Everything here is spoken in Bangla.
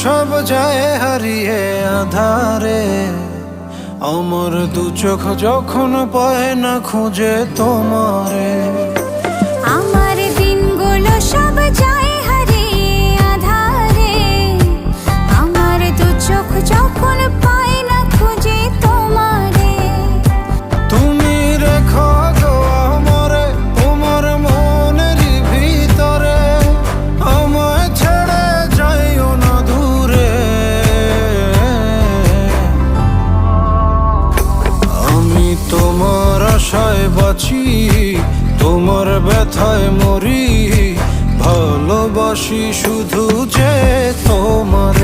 সব যায় হারিয়ে আধারে, আমার দু চোখ যখন পায় না খুঁজে তোমারে। আমার দিনগুলো সব যায় হারিয়ে আধারে, আমার দু চোখ যখন পায় না খুঁজে তোমারে। তুমি রেখো গো আমারে তোমার মনের ভিতরে, আমায় ছেড়ে যাইও না দূরে। আমি তোমার আশায় বাঁচি, তোমার ব্যথায় মরি, ভালোবাসি শুধু যে তোমারে।